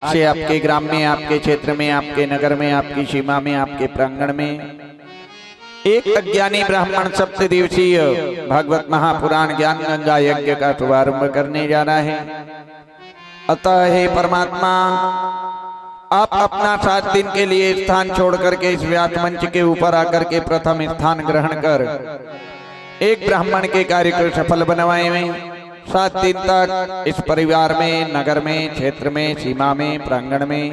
से आपके ग्राम में, आपके क्षेत्र में, आपके नगर में, आपकी सीमा में, आपके प्रांगण में एक अज्ञानी ब्राह्मण सप्त दिवसीय भागवत महापुराण ज्ञान गंगा यज्ञ का शुभारंभ करने जा रहा है। अतः हे परमात्मा, आप अपना 7 दिन के लिए स्थान छोड़ करके इस व्यास मंच के ऊपर आकर के प्रथम स्थान ग्रहण कर एक ब्राह्मण के कार्य को सफल बनवाए में 7 दिन तक इस परिवार में, नगर में, क्षेत्र में, सीमा में, प्रांगण में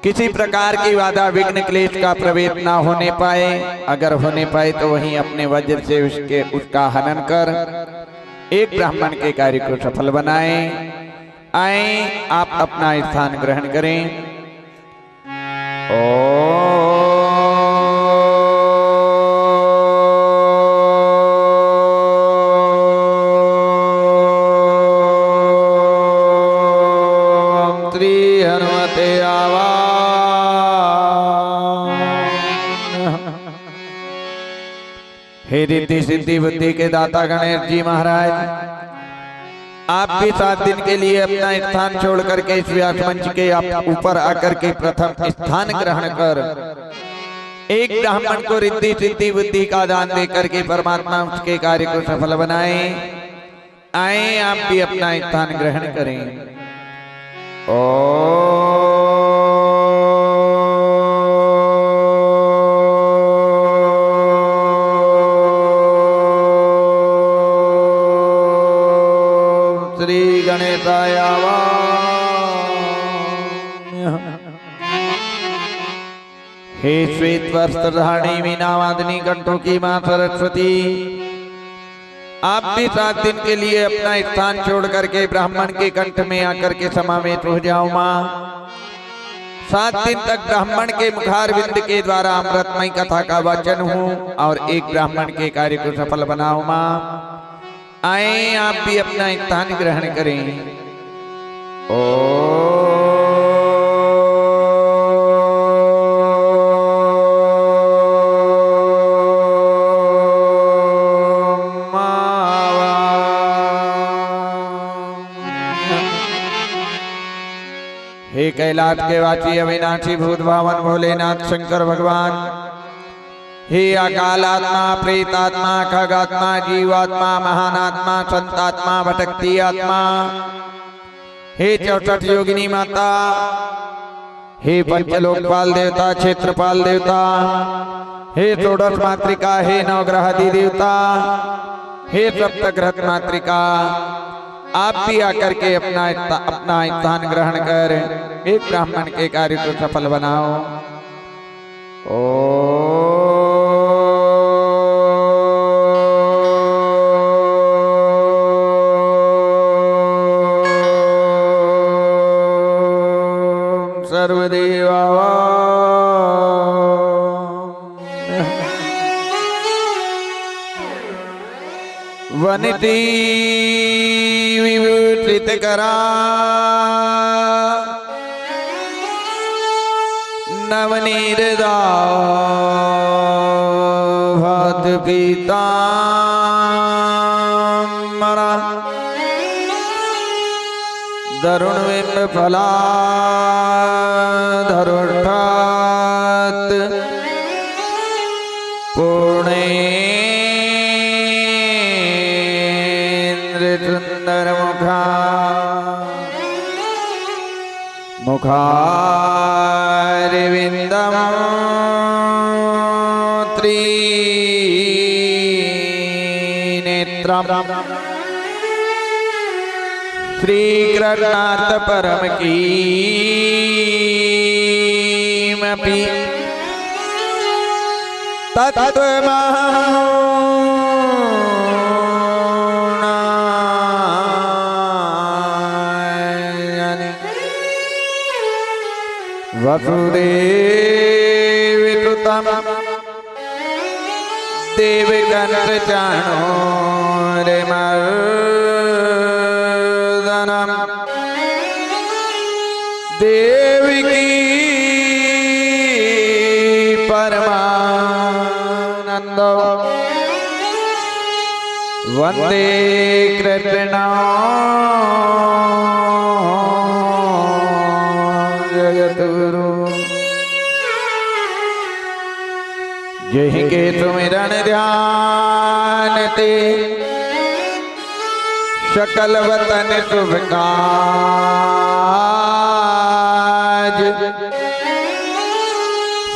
किसी प्रकार की बाधा विघ्न क्लेश का प्रवेश ना होने पाए। अगर होने पाए तो वहीं अपने वज्र से उसका हनन कर एक ब्राह्मण के कार्य को सफल बनाए। आए, आप अपना स्थान ग्रहण करें। ओम श्री हनुमते आवा। हे रिद्धि सिद्धि बुद्धि के दाता गणेश जी महाराज, आप भी 7 दिन के लिए अपना स्थान छोड़ करके इस व्यास मंच के आप ऊपर आकर के प्रथम स्थान ग्रहण कर एक ब्राह्मण को रिद्धि सिद्धि बुद्धि का दान दे करके परमात्मा उसके कार्य को सफल बनाए। आए, आप भी अपना स्थान ग्रहण करें। श्री गणेशाय हे श्वेत वस्त्र धारणी मीनावादिनी कंठों की मां सरस्वती, आप भी 7 दिन के लिए अपना स्थान छोड़ करके ब्राह्मण के कंठ में आकर के समावेश हो जाओ मां। 7 दिन तक ब्राह्मण के मुखारविंद के द्वारा अमृतमय कथा का वाचन हो और एक ब्राह्मण के कार्य को सफल बनाओ मां। आए, आप भी अपना स्थान ग्रहण करें। हे कैलाश के वाची अविनाशी भूत भावन भोलेनाथ शंकर भगवान, हे अकाल आत्मा, प्रेतात्मा, खगात्मा, जीवात्मा, महानात्मा, संतात्मा, भटकती आत्मा, हे 64 योगिनी माता, हे पंचलोकपाल देवता, क्षेत्रपाल देवता, हे 16 मातृका, हे नवग्रहादि देवता, हे सप्तग्रह मातृका, आप भी आकर के अपना स्थान ग्रहण कर एक ब्राह्मण के कार्य को सफल बनाओ। सर्वदेवा वनिति विभूषित करा नवनीरदा भात पीताम्बरा दरुण बिंब फला धरुष्ठात पूर्णेन्द्र सुंदर मुखा मुखारविंदम त्रिनेत्रम श्री कृष्णार्थ परम की वसुदेवसुतं देवगणचाणूरमर्दनं देवकी परमानंद वंदे कृष्ण यतुरु जहि के सुमिरन ध्यान ते सकल वतन शुभ काज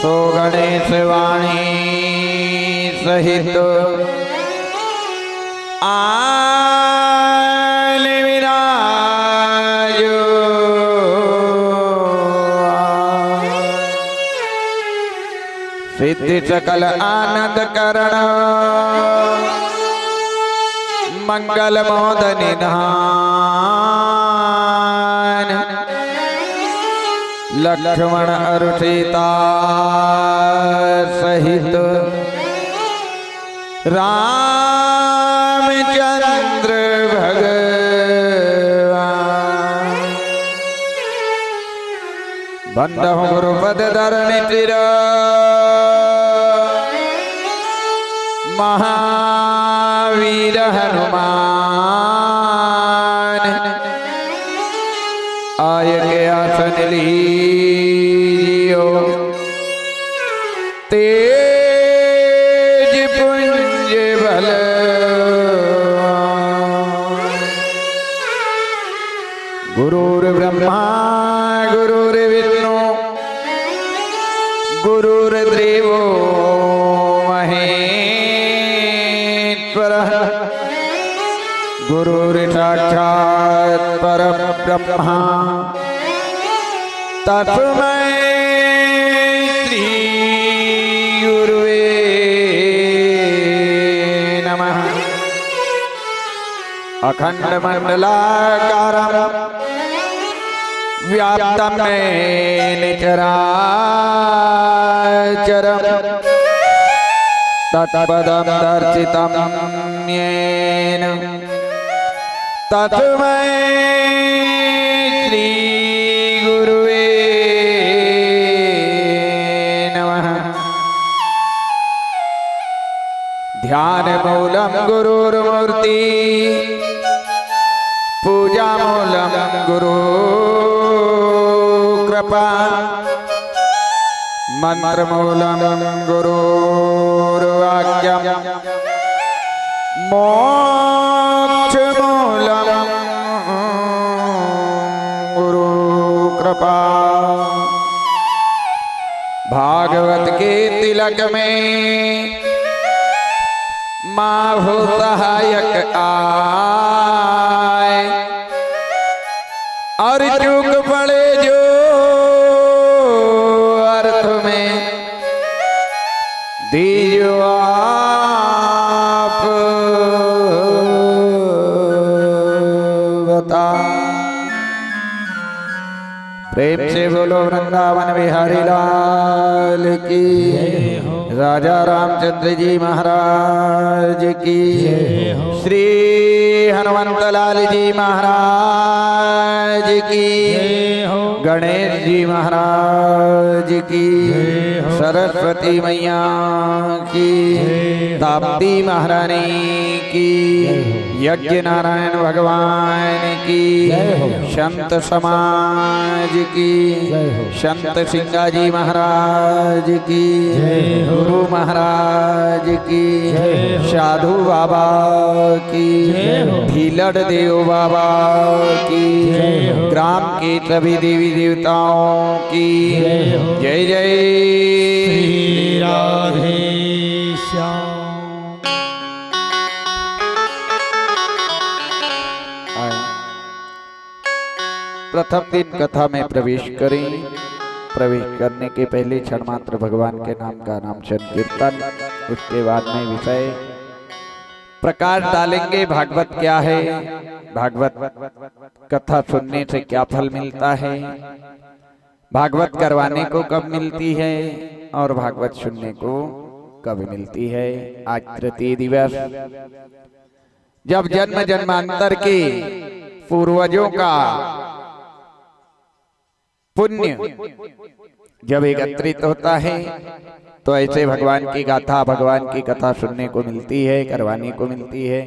सो गणेश वाणी सहित आल विराजो सिद्धि सकल आनंद करण मंगल मोद निधान लक्ष्मण और सीता सहित रामचंद्र भगवान बंदहु गुरुपद धरणि चिर महावीर हनुमान आय के आसन लीजियो तेज पुंज बल गुरुर्ब्रह्मा गुरुर्विष्णु गुरुर्देवो महेश्वरः गुरुर्साक्षात् परब्रह्मा तस्मै श्री गुरुवे नमः। अखंड मंडलाकारं व्याप्तं येन चराचरं तत्पदं दर्शितं येन तस्मै श्री गुरुवे नमः। ध्यान मूलं गुरुर्मूर्ति पूजा मूलं गुरु कृपा मंत्र मूलं गुरुर्वाक्यं मोक्ष मूलं गुरु कृपा। भागवत के तिलक में माहु सहायक आए और चूक पड़े जो अर्थ में दीजो आप बता। प्रेम से बोलो वृंदावन बिहारी लाल की, राजा रामचंद्र जी महाराज की, श्री हनुमंत लाल जी महाराज की, गणेश जी महाराज की, सरस्वती मैया की, ताप्ती महारानी की, यज्ञ नारायण भगवान की, संत समाज की, संत सिंगाजी महाराज की, गुरु महाराज की, साधु बाबा की, भीलड़ देव बाबा की, ग्राम के सभी देवी देवताओं की जय जय श्री राधे श्याम। प्रथम दिन कथा में प्रवेश करें। प्रवेश करने के पहले क्षण मात्र भगवान के नाम का नाम संकीर्तन, उसके बाद में विषय प्रकाश डालेंगे। भागवत क्या है, भागवत कथा सुनने से क्या फल मिलता है, भागवत करवाने को कब मिलती है और भागवत सुनने को कब मिलती है। आज तृतीय दिवस, जब जन्म जन्मांतर के पूर्वजों का पुण्य जब एकत्रित होता है तो ऐसे भगवान की गाथा, भगवान की कथा सुनने को मिलती है, करवाने को मिलती है।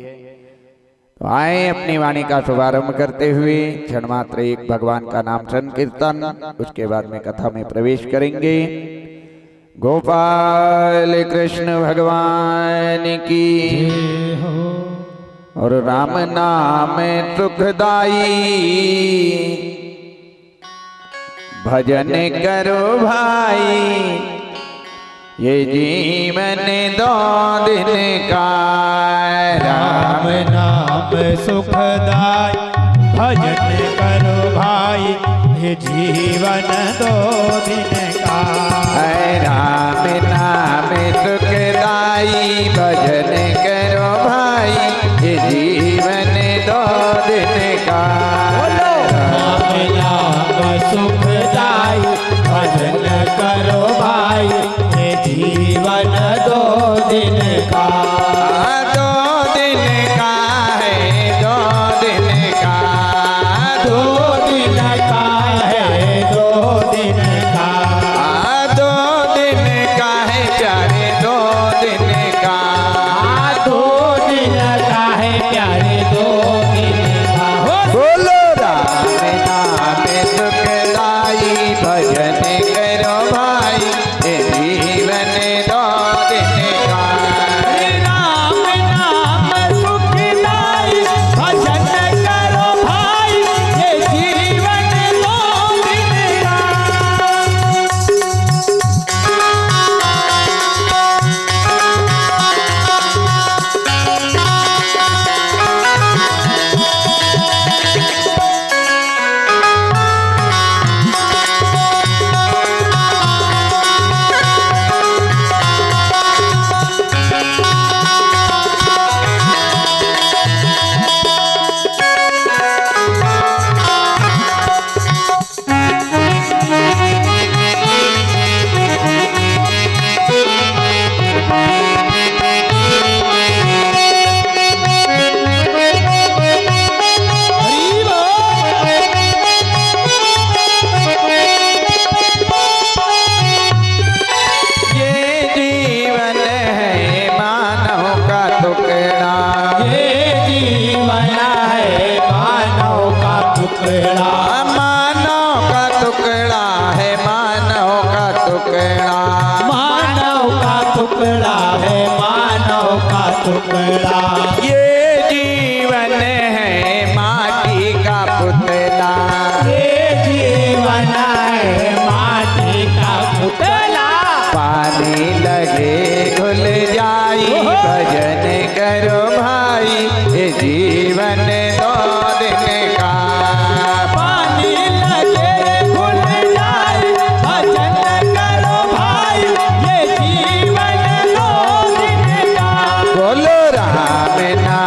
तो आए अपनी वाणी का शुभारंभ करते हुए क्षण मात्र एक भगवान का नाम संकीर्तन, उसके बाद में कथा में प्रवेश करेंगे। गोपाल कृष्ण भगवान की और राम नाम सुखदाई, भजन करो भाई ये जीवन 2 दिन का। राम नाम सुखदाई भजन करो भाई ये जीवन 2 दिन का। राम नाम सुखदाई भजन करो भाई ये जीवन 2 दिन का। राम नाम सुखदाई भजन करो भाई ये जीवन 2 दिन का। 2 दिन का है, 2 दिन का, 2 दिन का है, 2 दिन का। 2 दिन का है प्यारे, 2 दिन का। 2 दिन का है प्यारे, 2 दिन का। बोलो राम नाम सुखदाई भजन करो भाई ये जीवन 2 दिन का। राम नाम सुखदाई भजन करो भाई ये जीवन 2 दिन का। ये जीवन है मानव का टुकड़ा, ये जीवन है मानव का टुकड़ा। मानव का टुकड़ा है, मानव का टुकड़ा। मानव का टुकड़ा है, मानव का टुकड़ा। ये जीवन है माटी का पुतला, ये जीवन है माटी का पुतला। पानी लगे घुल जाई भजन करो भाई ये जीवन 2 दिन का। पानी लगे घुल जाए भजन करो भाई ये जीवन 2 दिन का। बोलो राम नाम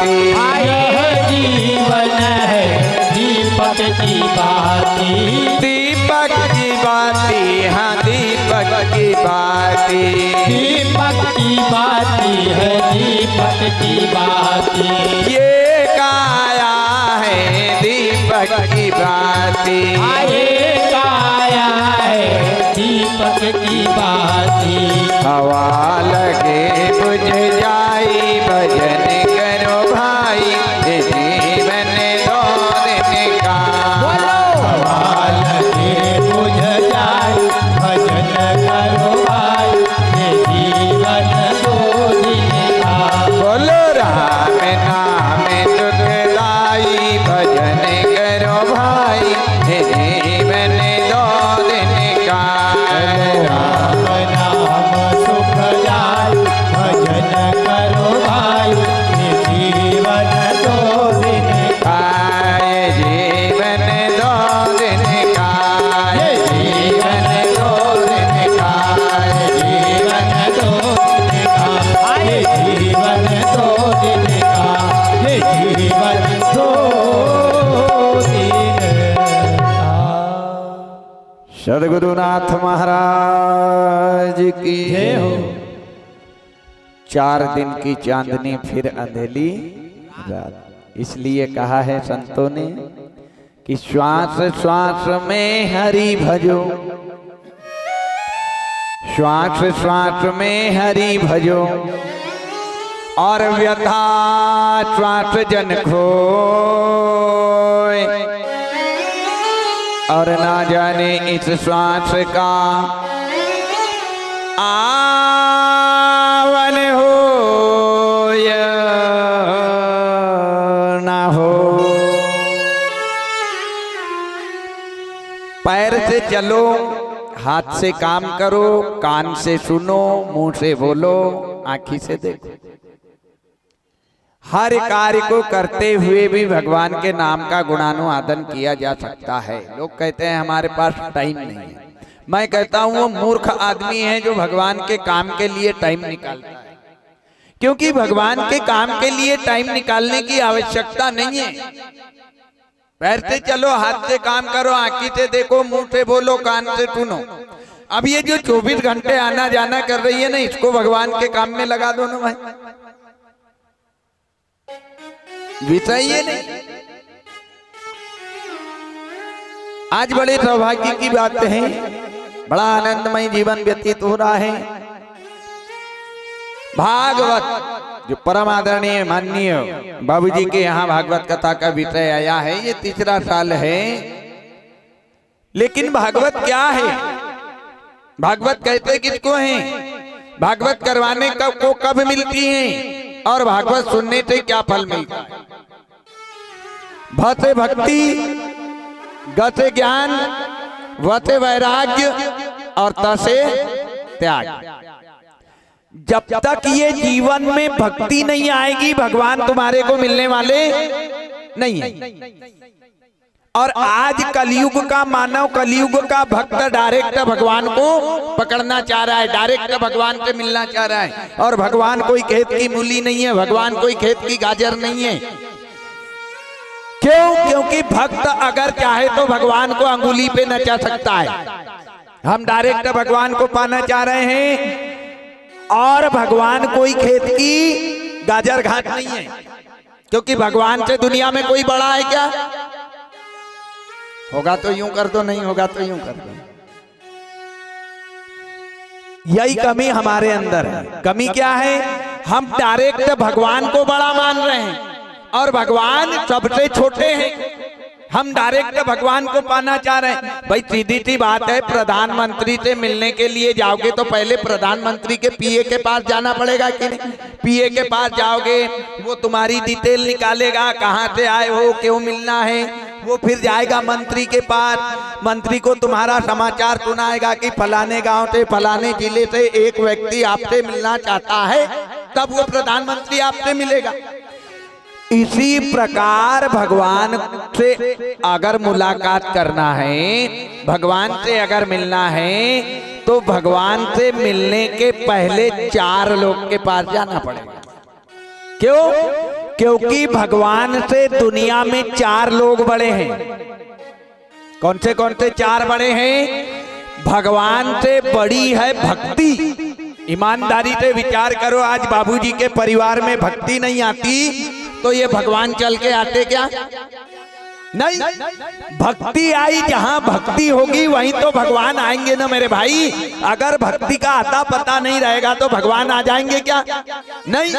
बाती। यह जीवन है दीपक की बाती। दीपक की बाती, हाँ दीपक की बाती। दीपक की बाती है दीपक की बाती। ये काया है दीपक की बाती। ये काया है दीपक की बाती। हवा लगे बुझ जाई भजन करो भाई, ये जीवन दो दिन का। हवा लगे बुझ जाए भजन करो भाई, ये जीवन दो दिन का। बोलो राम नाम दुखदाई भजन करो भाई, ये जीवन दो दिन का। राम नाम सुख जाए भजन करो भाई, ये जीवन दो दिन का। ये जीवन दो दिन का। ये जीवन दो दिन का। जीवन दो दिन का। ये जीवन दो दिन का। ये जीवन दो दिन का। सद्गुरुनाथ महाराज की जय हो। 4 दिन की चांदनी फिर अंधेली रात। इसलिए कहा है संतों ने कि श्वास श्वास में हरि भजो, श्वास श्वास में हरि भजो, और व्यथा श्वास जन खोए, और ना जाने इस श्वास का आवन हो या ना हो। पैर से चलो, हाथ से काम करो, कान से सुनो, मुंह से बोलो, आंखी से देखो। हर कार्य को करते हुए भी भगवान के नाम का गुणानुवादन किया जा सकता है। लोग कहते हैं हमारे पास टाइम नहीं है। मैं कहता हूं वो मूर्ख आदमी है जो भगवान के काम के लिए टाइम निकालता है, क्योंकि भगवान के काम के लिए टाइम निकालने की आवश्यकता नहीं है। पैर से चलो, हाथ से काम करो, आंखी से देखो, मुंह से बोलो, कान से सुनो। अब ये जो 24 घंटे आना जाना कर रही है ना, इसको भगवान के काम में लगा दो ना भाई, विषय ये नहीं। आज बड़े सौभाग्य की बात है, बड़ा आनंदमय जीवन व्यतीत हो रहा है। भागवत जो परम आदरणीय माननीय बाबूजी के यहाँ भागवत कथा का विषय आया है, ये 3रा साल है। लेकिन भागवत क्या है, भागवत कहते किसको हैं, भागवत करवाने को कब मिलती हैं, और भागवत सुनने से क्या फल मिलता है। भ से भक्ति, ग से ज्ञान, व से वैराग्य, और त से त्याग। जब तक ये जीवन में भक्ति नहीं आएगी, भगवान तुम्हारे को मिलने वाले नहीं है। और आज कलयुग का मानव, कलयुग का भक्त डायरेक्ट भगवान को पकड़ना चाह रहा है, डायरेक्ट भगवान से मिलना चाह रहा है। और भगवान कोई खेत की मूली नहीं है, भगवान कोई खेत की गाजर नहीं है। क्यों? क्योंकि भक्त अगर चाहे तो भगवान को अंगुली पे नचा सकता है। हम डायरेक्ट भगवान को पाना चाह रहे हैं, और भगवान कोई खेत की गाजर घाट नहीं है, क्योंकि भगवान से दुनिया में कोई बड़ा है क्या? होगा तो यूं कर दो, नहीं होगा तो यूं कर दो। यही कमी हमारे अंदर है। कमी क्या है? हम डायरेक्ट भगवान को बड़ा मान रहे हैं, और भगवान सबसे छोटे हैं। हम डायरेक्ट भगवान को पाना चाह रहे हैं। भाई सीधी सी बात है, प्रधानमंत्री से मिलने के लिए जाओगे तो पहले प्रधानमंत्री के पीए के पास जाना पड़ेगा कि नहीं? पीए के पास जाओगे, वो तुम्हारी डिटेल निकालेगा, कहाँ से आए हो, क्यों मिलना है। वो फिर जाएगा मंत्री के पास, मंत्री को तुम्हारा समाचार सुनाएगा कि फलाने गांव से, फलाने जिले से एक व्यक्ति आपसे मिलना चाहता है, तब वो प्रधानमंत्री आपसे मिलेगा। इसी प्रकार भगवान से अगर मुलाकात करना है, भगवान से अगर मिलना है, तो भगवान से मिलने के पहले 4 लोग के पास जाना पड़ेगा। क्यों? क्योंकि भगवान से दुनिया में 4 लोग बड़े हैं। कौन से 4 बड़े हैं? भगवान से बड़ी है भक्ति। ईमानदारी से विचार करो, आज बाबूजी के परिवार में भक्ति नहीं आती तो ये भगवान चल के आते क्या? नहीं। भक्ति आई, जहां भक्ति होगी वहीं तो भगवान आएंगे ना मेरे भाई। अगर भक्ति का आता पता नहीं रहेगा तो भगवान आ जाएंगे क्या? नहीं।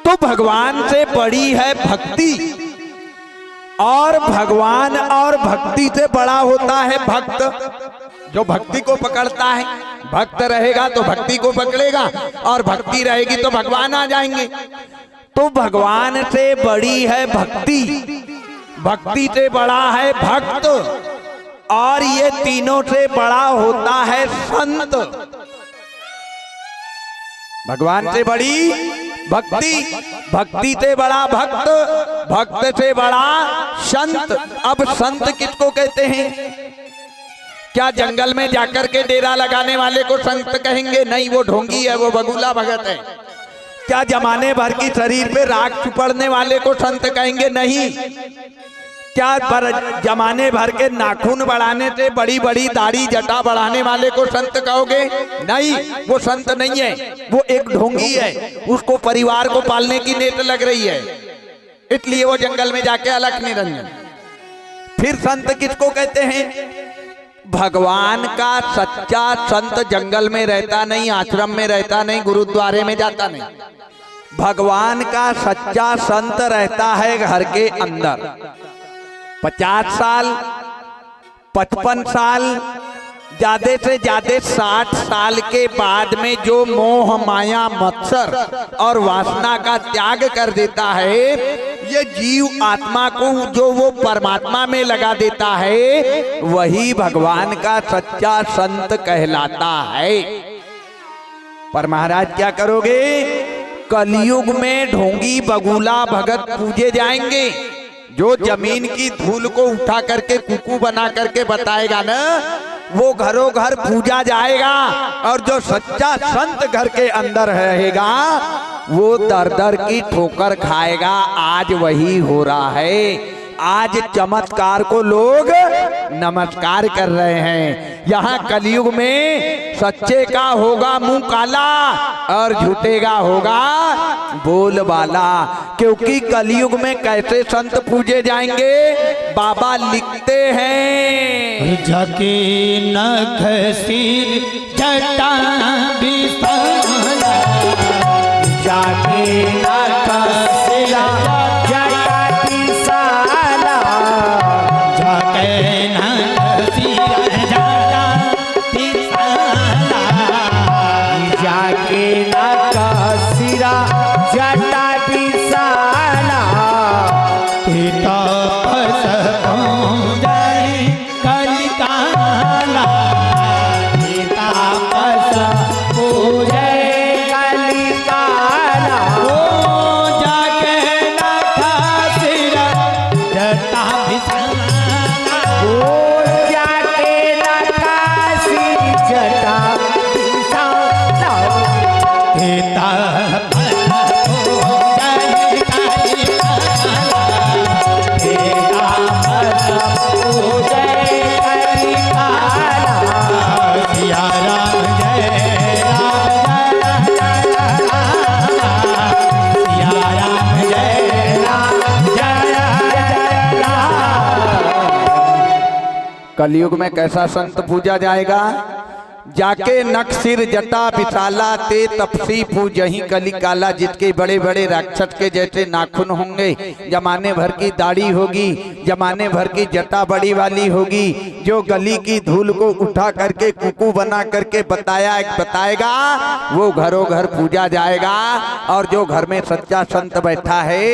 तो भगवान से बड़ी है भक्ति, और भगवान और भक्ति से बड़ा होता है भक्त। जो भक्ति को पकड़ता है, भक्त रहेगा तो भक्ति को पकड़ेगा, और भक्ति रहेगी तो भगवान आ जाएंगे। तो भगवान से बड़ी है भक्ति, भक्ति से बड़ा है भक्त, और ये तीनों से बड़ा होता है संत। भगवान से बड़ी भक्ति, भक्ति से बड़ा भक्त, भक्त से बड़ा संत। अब संत किसको कहते हैं? क्या जंगल में जाकर के डेरा लगाने वाले को संत कहेंगे? नहीं, वो ढोंगी है, वो बगुला भगत है। क्या जमाने भर की शरीर पे राख चुपड़ने वाले को संत कहेंगे? नहीं। क्या जमाने भर के नाखून बढ़ाने से, बड़ी बड़ी दाढ़ी जटा बढ़ाने वाले को संत कहोगे? नहीं, वो संत नहीं है, वो एक ढोंगी है। उसको परिवार को पालने की नेत लग रही है, इसलिए वो जंगल में जाके अलख निरंजन। फिर संत किसको कहते हैं? भगवान का सच्चा संत जंगल में रहता नहीं, आश्रम में रहता नहीं, गुरुद्वारे में जाता नहीं। भगवान का सच्चा संत रहता है घर के अंदर। 50 साल, 55 साल, ज्यादा से ज्यादा 60 साल के बाद में जो मोह माया मत्सर और वासना का त्याग कर देता है, ये जीव आत्मा को जो वो परमात्मा में लगा देता है, वही भगवान का सच्चा संत कहलाता है। पर महाराज क्या करोगे? कलयुग में ढोंगी बगुला भगत पूजे जाएंगे। जो जमीन की धूल को उठा करके कुकू बना करके बताएगा ना, वो घरों घर पूजा जाएगा, और जो सच्चा संत घर के अंदर रहेगा वो दर दर की ठोकर खाएगा। आज वही हो रहा है। आज चमत्कार को लोग नमस्कार कर रहे हैं। यहाँ कलयुग में सच्चे का होगा मुंह काला और झूठे का होगा बोल वाला। क्योंकि कलयुग में कैसे संत पूजे जाएंगे? बाबा लिखते हैं, जाके नख सिर जटा बिसाला, जाके नख सिर जटा बिसाला, जाके नख सिर जटा बिसाला, जाके नख सिर जटा बिसाला, पिता पस जय कलिकाला, पिता पस पूजय कलिकाला, ओ जाके नख सिर जटा बिसाला, ओ जाके नख सिर जटा बिसाला, पिता कलयुग में कैसा संत पूजा जाएगा? जाके नख सिर जटा बिसाला, ते तपसी पूजही कली काला। जिसके बड़े बड़े राक्षस के जैसे नाखून होंगे, जमाने भर की दाढ़ी होगी, जमाने भर की जटा बड़ी वाली होगी, जो गली की धूल को उठा करके कुकू बना करके बताएगा, वो घरों घर पूजा जाएगा। और जो घर में सच्चा संत बैठा है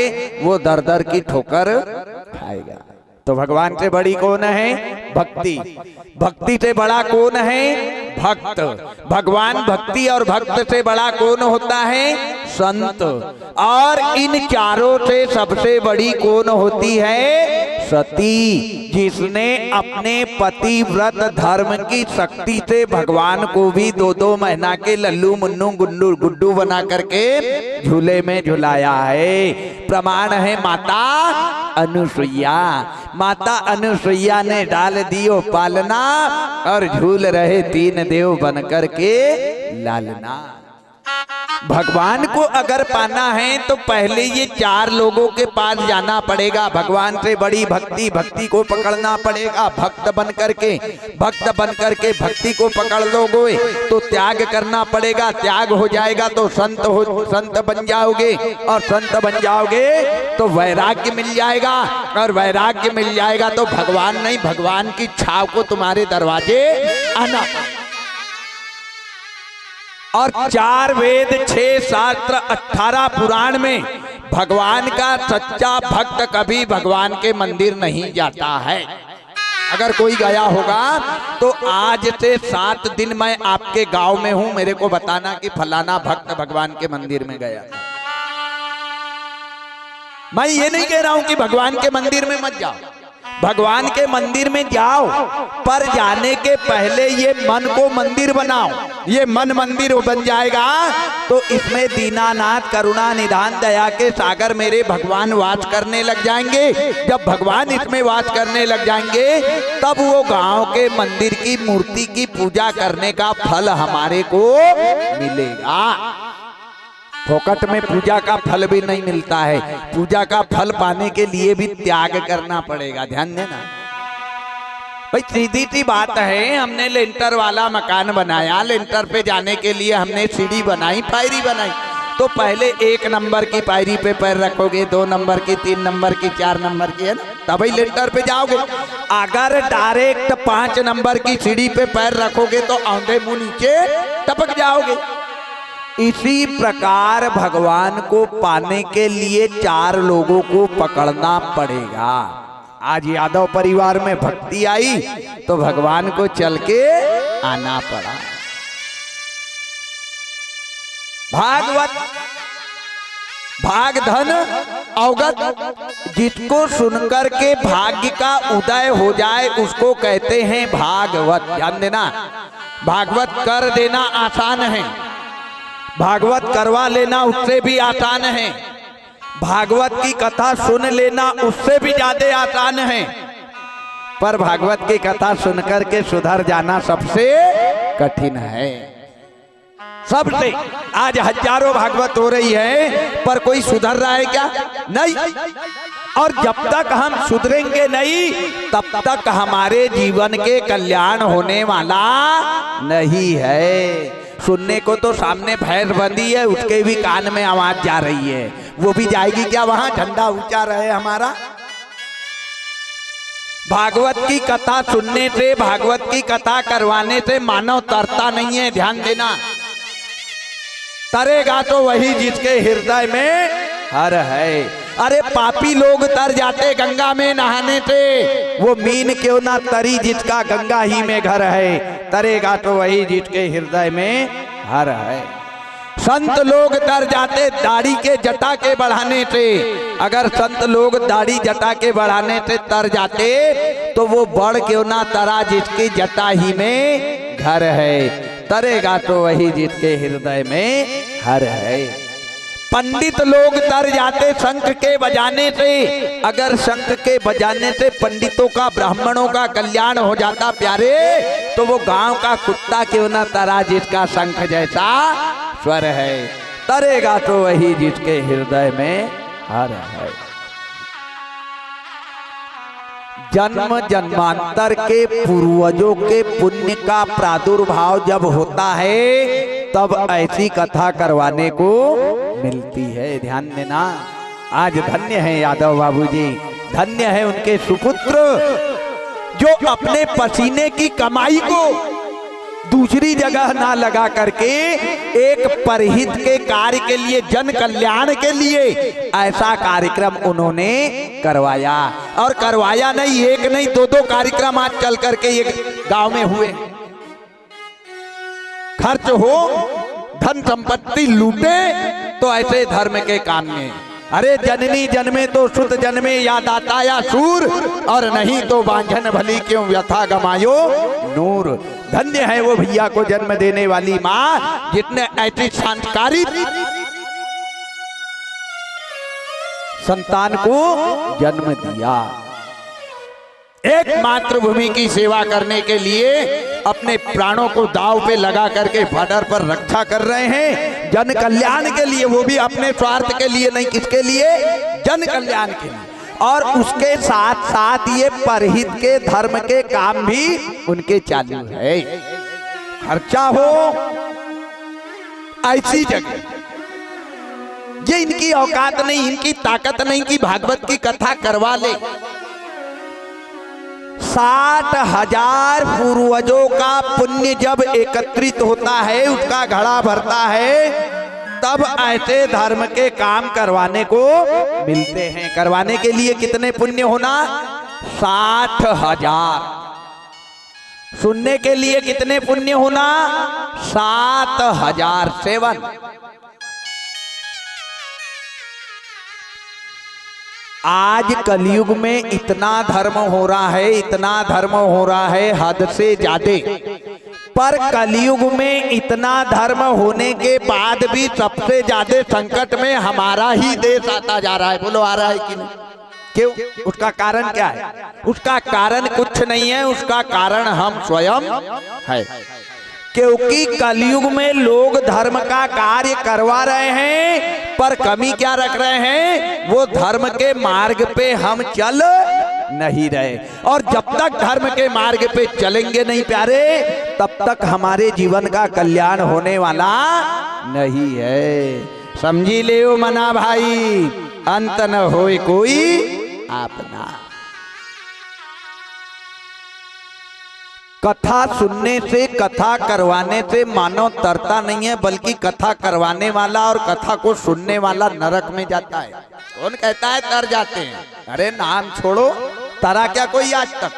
वो दर दर की ठोकर खाएगा। तो भगवान से बड़ी कौन है? भक्ति। भक्ति से बड़ा कौन है? भक्त। भगवान भक्ति और भक्त से बड़ा कौन होता है? संत। और इन चारों से सबसे बड़ी कौन होती है? सती, जिसने अपने पतिव्रत धर्म की शक्ति से भगवान को भी 2-2 महीना के लल्लू मुन्नू गुड्डू गुड्डू बना करके झूले में झुलाया है। प्रमाण है माता अनुसुईया। माता अनुसुईया ने डाल दियो पालना और झूल रहे 3 देव बन करके लालना। भगवान को अगर पाना है तो पहले ये 4 लोगों के पास जाना पड़ेगा। भगवान से बड़ी भक्ति, भक्ति को पकड़ना पड़ेगा। भक्त बन करके भक्ति को पकड़ लोगे तो त्याग करना पड़ेगा। त्याग हो जाएगा तो संत बन जाओगे, और संत बन जाओगे तो वैराग्य मिल जाएगा, और वैराग्य मिल जाएगा तो भगवान नहीं, भगवान की छाव को तुम्हारे दरवाजे आना। और 4 वेद, 6 शास्त्र, 18 पुराण में भगवान का सच्चा भक्त कभी भगवान के मंदिर नहीं जाता है। अगर कोई गया होगा तो आज से 7 दिन मैं आपके गांव में हूं, मेरे को बताना कि फलाना भक्त भगवान के मंदिर में गया। मैं ये नहीं कह रहा हूं कि भगवान के मंदिर में मत जाओ, भगवान के मंदिर में जाओ, पर जाने के पहले ये मन को मंदिर बनाओ। ये मन मंदिर बन जाएगा तो इसमें दीनानाथ, करुणा, निधान, दया के सागर मेरे भगवान वास करने लग जाएंगे। जब भगवान इसमें वास करने लग जाएंगे तब वो गांव के मंदिर की मूर्ति की पूजा करने का फल हमारे को मिलेगा। फोकट में पूजा का फल भी नहीं मिलता है। पूजा का फल पाने के लिए भी त्याग करना पड़ेगा। ध्यान देना भाई, सीधी सी बात है। हमने लेंटर वाला मकान बनाया, लेंटर पे जाने के लिए हमने सीढ़ी बनाई, पायरी बनाई, तो पहले 1 नंबर की पायरी पे पैर रखोगे, 2 नंबर की, 3 नंबर की, 4 नंबर की, है ना, तभी लेंटर पे जाओगे। अगर डायरेक्ट 5 नंबर की सीढ़ी पे पैर रखोगे तो औंधे मुंह नीचे टपक जाओगे। इसी प्रकार भगवान को पाने के लिए 4 लोगों को पकड़ना पड़ेगा। आज यादव परिवार में भक्ति आई तो भगवान को चल के आना पड़ा। भागवत, भाग धन अवगत, जिसको सुनकर के भाग्य का उदय हो जाए उसको कहते हैं भागवत। ध्यान देना, भागवत कर देना आसान है, भागवत करवा लेना उससे भी आसान है, भागवत की कथा सुन लेना उससे भी ज्यादा आसान है, पर भागवत की कथा सुनकर के सुधर जाना सबसे कठिन है। सबसे आज हजारों भागवत हो रही है पर कोई सुधर रहा है क्या? नहीं। और जब तक हम सुधरेंगे नहीं तब तक हमारे जीवन के कल्याण होने वाला नहीं है। सुनने को तो सामने भैंस बंधी है, उसके भी कान में आवाज जा रही है, वो भी जाएगी क्या वहां? झंडा ऊंचा रहे हमारा। भागवत की कथा सुनने से, भागवत की कथा करवाने से मानव तरता नहीं है। ध्यान देना, तरेगा तो वही जिसके हृदय में हर है। अरे पापी लोग तर जाते गंगा में नहाने से, वो मीन क्यों ना तरी जिसका गंगा ही में घर है। तरेगा तो वही जिसके हृदय में हर है। संत लोग तर जाते दाढ़ी के जटा के बढ़ाने से। अगर संत लोग दाढ़ी जटा के बढ़ाने से तर जाते तो वो बड़ क्यों ना तरा जिसकी जटा ही में घर है। तरेगा तो वही जिसके हृदय में हर है। पंडित लोग तर जाते शंख के बजाने से। अगर शंख के बजाने से पंडितों का, ब्राह्मणों का कल्याण हो जाता प्यारे, तो वो गांव का कुत्ता क्यों ना तरा जिसका शंख जैसा स्वर है। तरेगा तो वही जिसके हृदय में हर है। जन्म जन्मांतर के पूर्वजों के पुण्य का प्रादुर्भाव जब होता है तब ऐसी कथा करवाने को मिलती है। ध्यान देना, आज धन्य है यादव बाबूजी, धन्य है उनके सुपुत्र जो अपने पसीने की कमाई को दूसरी जगह ना लगा करके एक परहित के कार्य के लिए, जन कल्याण के लिए ऐसा कार्यक्रम उन्होंने करवाया। और करवाया नहीं, एक नहीं 2-2 कार्यक्रम आज चल करके ये गांव में हुए। खर्च हो, धन संपत्ति लूटे तो ऐसे धर्म के काम में अरे जननी जन्मे तो सुत जन्मे या दाता या सूर, और नहीं तो बांझन भली क्यों व्यथा गमायो नूर। धन्य है वो भैया को जन्म देने वाली माँ जितने ऐसी संस्कारित संतान को जन्म दिया। एक मातृभूमि की सेवा करने के लिए अपने प्राणों को दांव पे लगा करके बॉर्डर पर रक्षा कर रहे हैं, जन कल्याण के लिए, वो भी अपने स्वार्थ के लिए नहीं, किसके लिए? जन कल्याण के लिए। और उसके साथ साथ ये परहित के धर्म के काम भी उनके चालू है। खर्चा हो ऐसी जगह, ये इनकी औकात नहीं, इनकी ताकत नहीं कि भागवत की कथा करवा ले। 60,000 पूर्वजों का पुण्य जब एकत्रित होता है, उसका घड़ा भरता है, तब ऐसे धर्म के काम करवाने को मिलते हैं। करवाने के लिए कितने पुण्य होना? 60,000। सुनने के लिए कितने पुण्य होना? 7,000। 7। आज कलयुग में इतना धर्म हो रहा है, इतना धर्म हो रहा है हद से ज्यादा। पर कलयुग में इतना धर्म होने के बाद भी सबसे ज्यादा संकट में हमारा ही देश आता जा रहा है। बोलो आ रहा है कि नहीं? क्यों? उसका कारण क्या है? उसका कारण कुछ नहीं है, उसका कारण हम स्वयं है। क्योंकि कलयुग में लोग धर्म का कार्य करवा रहे हैं, पर कमी क्या रख रहे हैं? वो धर्म के मार्ग पे हम चल नहीं रहे। और जब तक धर्म के मार्ग पे चलेंगे नहीं प्यारे, तब तक हमारे जीवन का कल्याण होने वाला नहीं है। समझी ले मना भाई, अंत न होए कोई अपना। कथा सुनने से, कथा करवाने से मानव तरता नहीं है, बल्कि कथा करवाने वाला और कथा को सुनने वाला नरक में जाता है। कौन कहता है तर जाते हैं? अरे नाम छोड़ो, तरा क्या कोई आज तक?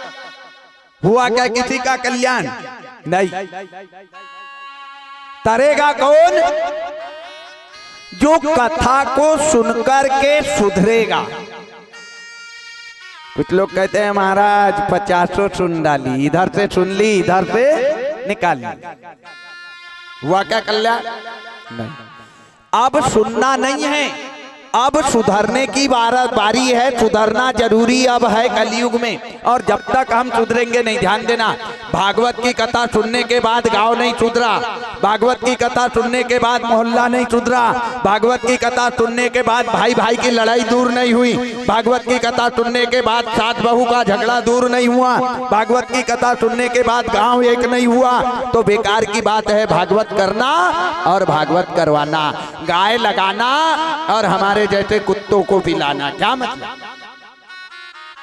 हुआ क्या किसी का कल्याण? नहीं। तरेगा कौन? जो कथा को सुनकर के सुधरेगा। कुछ लोग कहते हैं महाराज 50 सुन डाली, इधर से सुन ली, इधर से निकाल ली। हुआ क्या कल्याण? नहीं। अब सुनना नहीं है, अब सुधरने की बारी है। सुधरना जरूरी अब है कलयुग में। और जब तक हम सुधरेंगे नहीं, ध्यान देना, भागवत की कथा सुनने के बाद गांव नहीं सुधरा, भागवत की कथा सुनने के बाद मोहल्ला नहीं सुधरा, भागवत की कथा सुनने के बाद भाई भाई की लड़ाई दूर नहीं हुई, भागवत की कथा सुनने के बाद सास बहू का झगड़ा दूर नहीं हुआ, भागवत की कथा सुनने के बाद गांव एक नहीं हुआ, तो बेकार की बात है भागवत करना और भागवत करवाना, गाय लगाना और हमारे जैसे कुत्तों को पिलाना। क्या मतलब?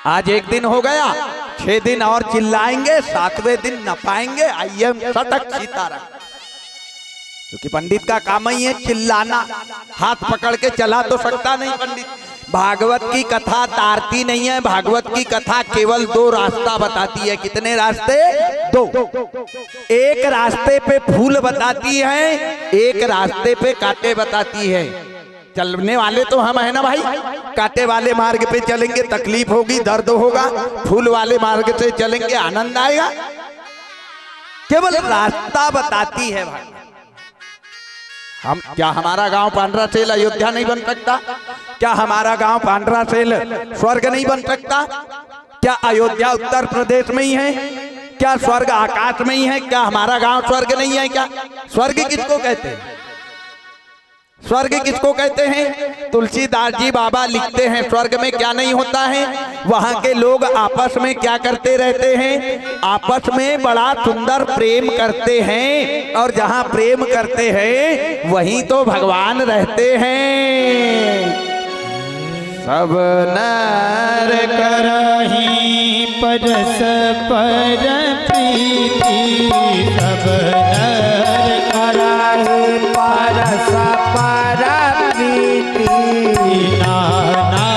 आज एक दिन हो गया, 6 दिन और चिल्लाएंगे, 7वें दिन न पाएंगे। आइए सटक सीतारा, क्योंकि पंडित का काम ही है चिल्लाना। हाथ पकड़ के चला तो सकता नहीं पंडित। भागवत की कथा तारती नहीं है, भागवत की कथा केवल 2 रास्ता बताती है। कितने रास्ते? 2। एक रास्ते पे फूल बताती है, एक रास्ते पे कांटे बताती है। चलने वाले तो हम है ना भाई, कांटे वाले मार्ग पे चलेंगे तकलीफ होगी, दर्द होगा, फूल वाले मार्ग से चलेंगे आनंद आएगा। केवल रास्ता बताती है भाई। हम क्या हमारा गांव पांड्रा सेल अयोध्या नहीं बन सकता? क्या हमारा गांव पांड्रा सेल स्वर्ग नहीं बन सकता? क्या अयोध्या उत्तर प्रदेश में ही है? क्या स्वर्ग आकाश में ही है? क्या हमारा गांव स्वर्ग नहीं है? क्या स्वर्ग किसको कहते हैं? स्वर्ग किसको कहते हैं? तुलसीदास जी बाबा लिखते हैं स्वर्ग में क्या नहीं होता है? वहां के लोग आपस में क्या करते रहते हैं? आपस में बड़ा सुंदर प्रेम करते हैं, और जहां प्रेम करते हैं वहीं तो भगवान रहते हैं। सब नर करहि परस्पर प्रीति, सब नर करहि परस्पर प्रीति, नाना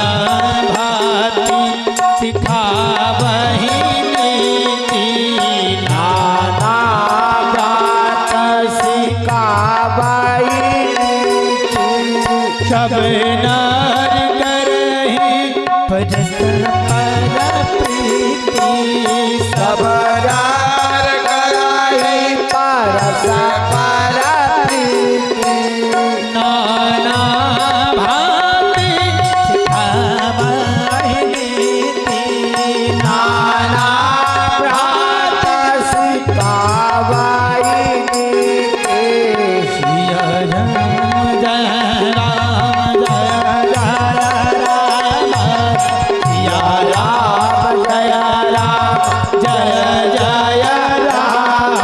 भांति सिखावहि नीति, नाना भांति सिखावहि नीति, सब नर परस पर प्रीति सब रार कराई परस पर प्रीति नाना भांति सिखावै नीति नाना भ्रात सिखावै नीति सिया राम जय राम जय जय राम सिया राम जय राम जय जय राम।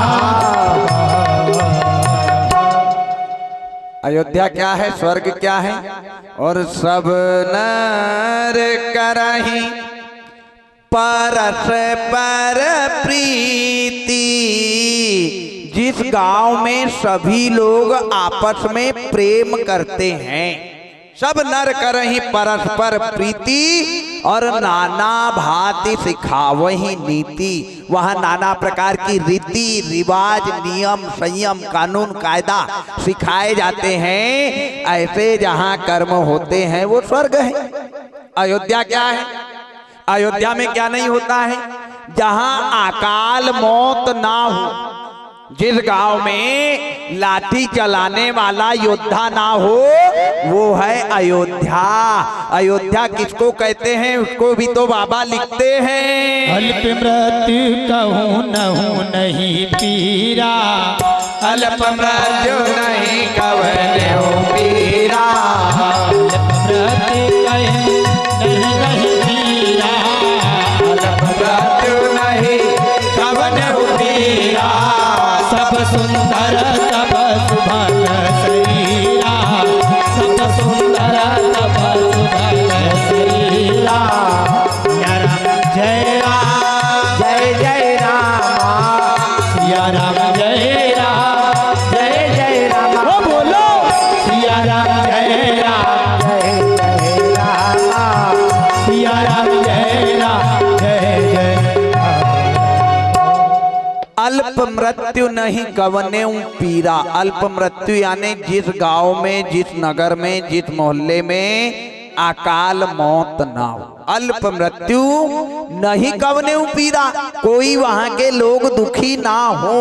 अयोध्या क्या है, स्वर्ग क्या है? और सब नर करहि परस पर प्रीति। जिस गांव में सभी लोग आपस में प्रेम करते हैं, सब नर करहि परस्पर प्रीति और नाना भांति सिखावहि नीति। वह नाना प्रकार की रीति रिवाज नियम संयम कानून कायदा सिखाए जाते हैं। ऐसे जहाँ कर्म होते हैं वो स्वर्ग है। अयोध्या क्या है? अयोध्या में क्या नहीं होता है? जहाँ अकाल मौत ना हो, जिस गांव में लाठी चलाने वाला योद्धा ना हो, वो है अयोध्या। अयोध्या किसको कहते हैं उसको भी तो बाबा लिखते हैं। अल्प मृत्यु कहूँ नहूँ नहीं पीरा अल्प मृत्यु नहीं कवने हो पीरा। मृत्यु नहीं पीरा अल्प मृत्यु नहीं कवने हो पीरा। सब सुंदर तब सुभग शरीरा सब सुंदर तब सुभग शरीरा। सिया राम जय राम जय जय राम सिया राम जय राम जय जय राम। वो बोलो सिया राम जय राम जय जय राम सिया राम जय राम जय जय। अल्प मृत्यु नहीं कवने पीरा। अल्प मृत्यु यानी जिस गांव में, जिस नगर में, जिस मोहल्ले में अकाल मौत ना हो, अल्प मृत्यु नहीं कवने पीरा। कोई वहां के लोग दुखी ना हो,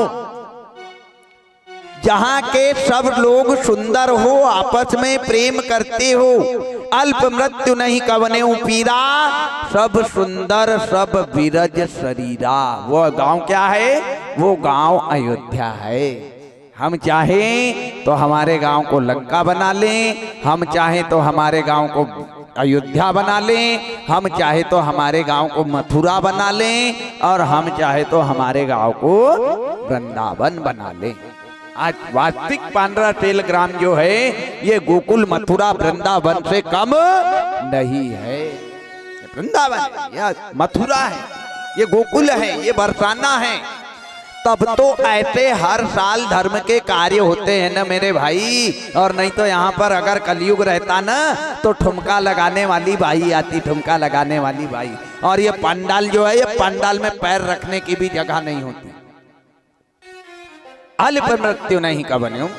जहाँ के सब लोग सुंदर हो, आपस में प्रेम करते हो। अल्प मृत्यु नहीं कवने पीरा, सब सुंदर सब विरज शरीरा। वो गांव क्या है? वो गांव अयोध्या है। हम चाहें तो हमारे गांव को लंका बना लें, हम चाहें तो हमारे गांव को अयोध्या बना लें, हम चाहे तो हमारे गांव को मथुरा बना लें, और हम चाहे तो हमारे गांव को वृंदावन बना लें। आज वास्तविक पांडरा तेल ग्राम जो है ये गोकुल मथुरा वृंदावन से कम नहीं है। वृंदावन है, यह मथुरा है, ये गोकुल है, ये बरसाना है। तब तो ऐसे हर साल धर्म के कार्य होते हैं ना मेरे भाई। और नहीं तो यहाँ पर अगर कलयुग रहता ना तो ठुमका लगाने वाली बाई आती, ठुमका लगाने वाली बाई। और ये पंडाल जो है, ये पंडाल में पैर रखने की भी जगह नहीं होती। अल्प मृत्यु नहीं कवने।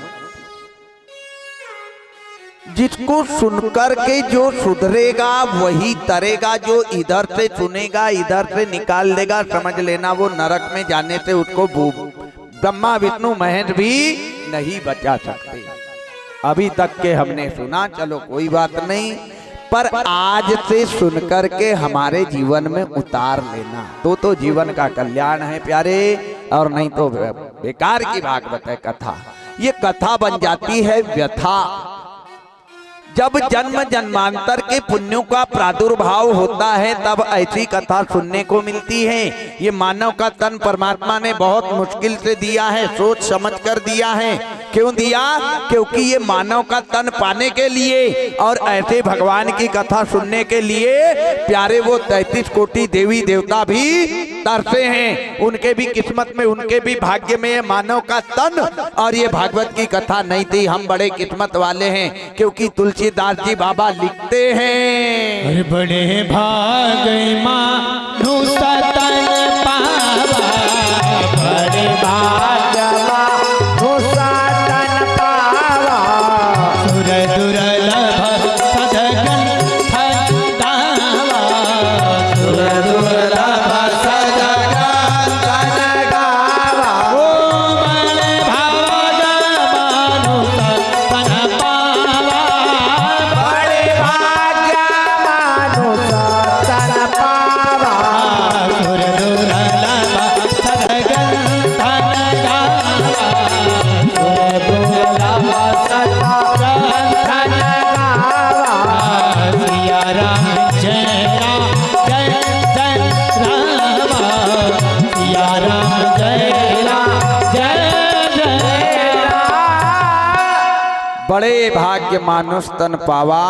जिसको सुनकर के जो सुधरेगा वही तरेगा, जो इधर से सुनेगा इधर से निकाल देगा, समझ लेना वो नरक में जाने से उसको ब्रह्मा विष्णु महेश भी नहीं बचा सकते। अभी तक के हमने सुना, चलो कोई बात नहीं, पर आज से सुनकर के हमारे जीवन में उतार लेना तो जीवन का कल्याण है प्यारे। और नहीं तो बेकार की भागवत है कथा। ये कथा बन जाती है व्यथा। जब जन्म जन्मांतर के पुण्यों का प्रादुर्भाव होता है तब ऐसी कथा सुनने को मिलती है। ये मानव का तन परमात्मा ने बहुत मुश्किल से दिया है, सोच समझ कर दिया है। क्यों दिया? क्योंकि ये मानव का तन पाने के लिए और ऐसे भगवान की कथा सुनने के लिए प्यारे वो 33 कोटि देवी देवता भी तरसे हैं। उनके भी किस्मत में, उनके भी भाग्य में ये मानव का तन और ये भागवत की कथा नहीं थी। हम बड़े किस्मत वाले हैं क्योंकि तुलसीदास जी बाबा लिखते हैं, अरे बड़े भाग मानु सतन पावा, बड़े भाग मानु सतन पावा, सुर दुर्लभ सदगन दावा, जय राम जय जय राम सिया राम जय राम जय जय राम। बड़े भाग्य मानुष तन पावा,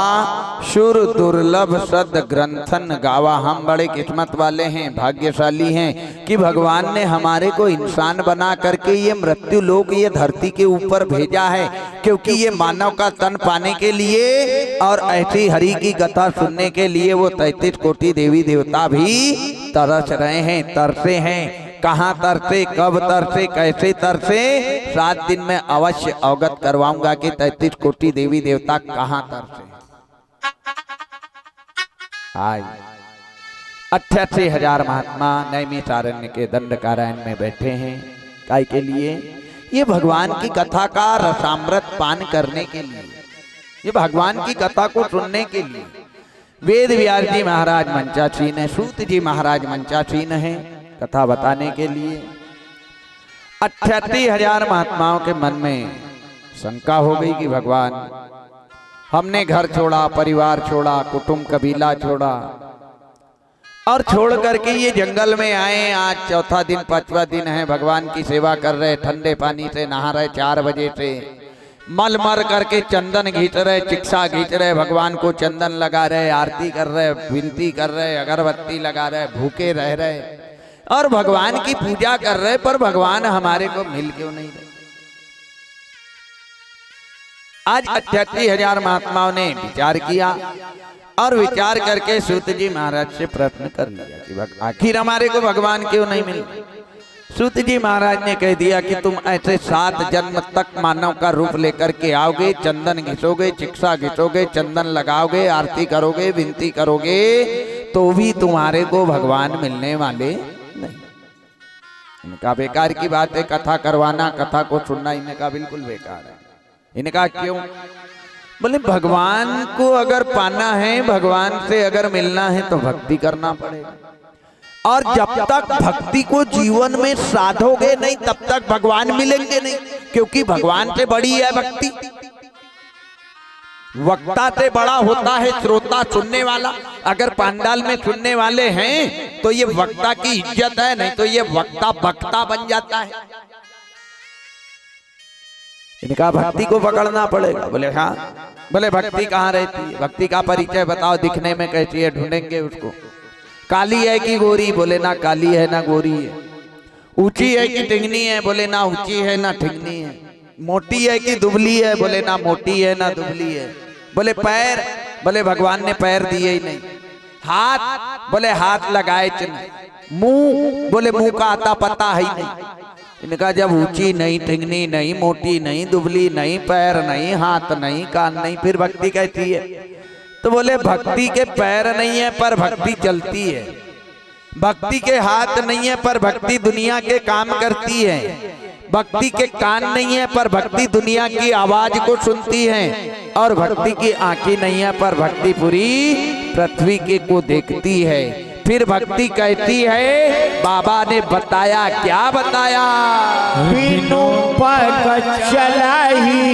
शुर दुर्लभ सद ग्रंथन गावा। हम बड़े किस्मत वाले हैं, भाग्यशाली हैं कि भगवान ने हमारे को इंसान बना करके ये मृत्यु लोक, ये धरती के ऊपर भेजा है, क्योंकि ये मानव का तन पाने के लिए और ऐसी हरि की कथा सुनने के लिए वो 33 कोटि देवी देवता भी तरस रहे हैं, तरसे हैं। कहाँ तरसे, कब तरसे, कैसे तरसे, 7 दिन में अवश्य अवगत करवाऊंगा कि 33 कोटि देवी देवता कहाँ तरसे। 88,000 महात्मा नैमिषारण्य के दंडकारण्य में बैठे हैं। काय के लिए? ये भगवान की कथा का रसामृत पान करने के लिए, ये भगवान की कथा को सुनने के लिए। वेद व्यास जी महाराज मंचासीन है, सूत जी महाराज मंचासीन है कथा बताने के लिए। 88,000 महात्माओं के मन में शंका हो गई कि भगवान, हमने घर छोड़ा, परिवार छोड़ा, कुटुंब कबीला छोड़ा और छोड़ करके ये जंगल में आए। आज चौथा दिन, 5वां दिन है, भगवान की सेवा कर रहे, ठंडे पानी से नहा रहे, 4 बजे से मल मर करके चंदन घींच रहे, चिक्सा घींच रहे, भगवान को चंदन लगा रहे, आरती कर रहे, विनती कर रहे, अगरबत्ती लगा रहे, भूखे रह रहे और भगवान की पूजा कर रहे, पर भगवान हमारे को मिल क्यों नहीं रहे। आज 88,000 महात्माओं ने विचार किया और विचार करके सूत जी महाराज से प्रश्न कर लिया कि आखिर हमारे को भगवान क्यों नहीं मिल। सूत जी महाराज ने कह दिया कि तुम ऐसे 7 जन्म तक मानव का रूप लेकर के आओगे, चंदन घिसोगे, चिक्सा घिसोगे, चंदन लगाओगे, आरती करोगे, विनती करोगे, तो भी तुम्हारे को भगवान मिलने वाले नहीं। इनका बेकार की बात है, कथा करवाना, कथा को सुनना इनका बिल्कुल बेकार है। इनका क्यों? बोले भगवान को अगर पाना है, भगवान से अगर मिलना है तो भक्ति करना पड़ेगा, और जब तक भक्ति को जीवन में साधोगे नहीं तब तक भगवान मिलेंगे नहीं, क्योंकि भगवान से बड़ी है भक्ति। वक्ता से बड़ा होता है श्रोता, सुनने वाला। अगर पंडाल में सुनने वाले हैं तो ये वक्ता की इज्जत है, नहीं तो ये वक्ता बक्ता बन जाता है। इनका भक्ति को पकड़ना पड़ेगा। बोले हाँ। बोले भक्ति कहाँ रहती है? भक्ति का परिचय बताओ, दिखने में कैसी है, ढूंढेंगे उसको। काली है कि गोरी? बोले ना काली है ना गोरी है। ऊंची है कि ठिंगनी है? बोले ना ऊंची है ना ठिंगनी है। मोटी है कि दुबली है? बोले ना मोटी है ना दुबली है। बोले पैर? बोले भगवान ने पैर दिए ही नहीं। हाथ? बोले हाथ लगाए नहीं। मुंह? बोले मुंह का आता पता ही नहीं। इनका जब ऊंची नहीं, ठिंगनी नहीं, मोटी नहीं, दुबली नहीं, पैर नहीं, हाथ नहीं, कान नहीं, फिर भक्ति कैसी है? तो बोले भक्ति के पैर नहीं है पर भक्ति चलती है, भक्ति के हाथ नहीं है पर भक्ति दुनिया के काम करती है, भक्ति के कान नहीं है पर भक्ति दुनिया की आवाज को सुनती है, और भक्ति की आंखें नहीं है पर भक्ति पूरी पृथ्वी के को देखती है। फिर भक्ति कहती है, बाबा ने बताया, क्या बताया? बिनु पग चलाही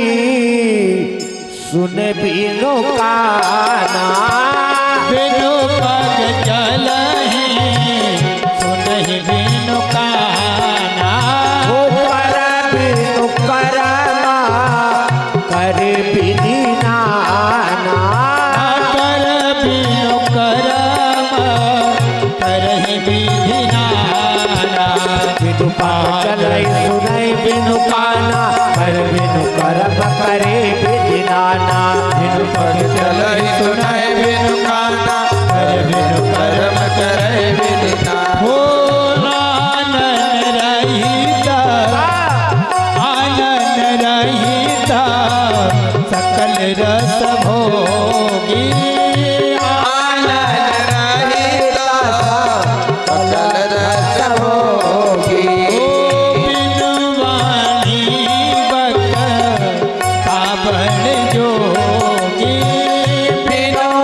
सुन बिनु काना, बिनु पग चलाही सुन बिनु काना। ओ कर बिनु करमा कर बिनि नाना, कर बिनु करमा करहि बिनि नाना। बिनु पग चलाही सुन बिनु काना, कर बिनु करम करे बिनि नाना। बिनु पग चलाही सुन बिनु काना, कर बिनु करम करे बिनि नाना। हो आनंद रहिता, आनंद रहिता सकल रस भोगी, आनंद रहिता सकल रस भोगी। बिनु वाणी बक पावन जोगी, बिनु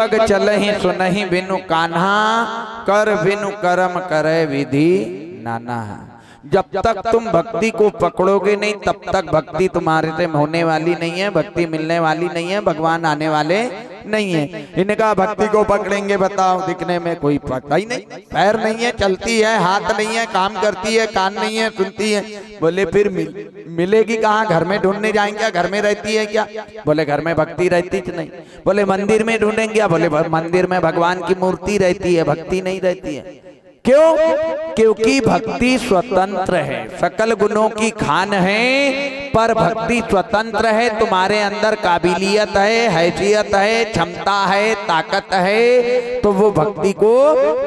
पग चलहि सुनहि बिनु कान्हा, कर बिनु कर्म करे विधि नाना। जब तक तुम भक्ति को पकड़ोगे नहीं तब तक भक्ति तुम्हारे से होने वाली नहीं है, भक्ति मिलने वाली नहीं है, भगवान आने वाले नहीं है। इनका भक्ति को पकड़ेंगे, बताओ दिखने में कोई पता ही नहीं, पैर नहीं है, चलती है, हाथ नहीं है, काम करती है, कान नहीं है, सुनती है। बोले फिर मिलेगी कहाँ? घर में ढूंढने जाएंगे क्या? घर में रहती है क्या? बोले घर में भक्ति रहती नहीं। बोले मंदिर में ढूंढेंगे क्या? बोले मंदिर में भगवान की मूर्ति रहती है, भक्ति नहीं रहती है। क्यों? क्योंकि भक्ति स्वतंत्र है, सकल गुणों की खान है, पर भक्ति स्वतंत्र है। तुम्हारे अंदर काबिलियत है, हैसियत है, क्षमता है, ताकत है, तो वो भक्ति को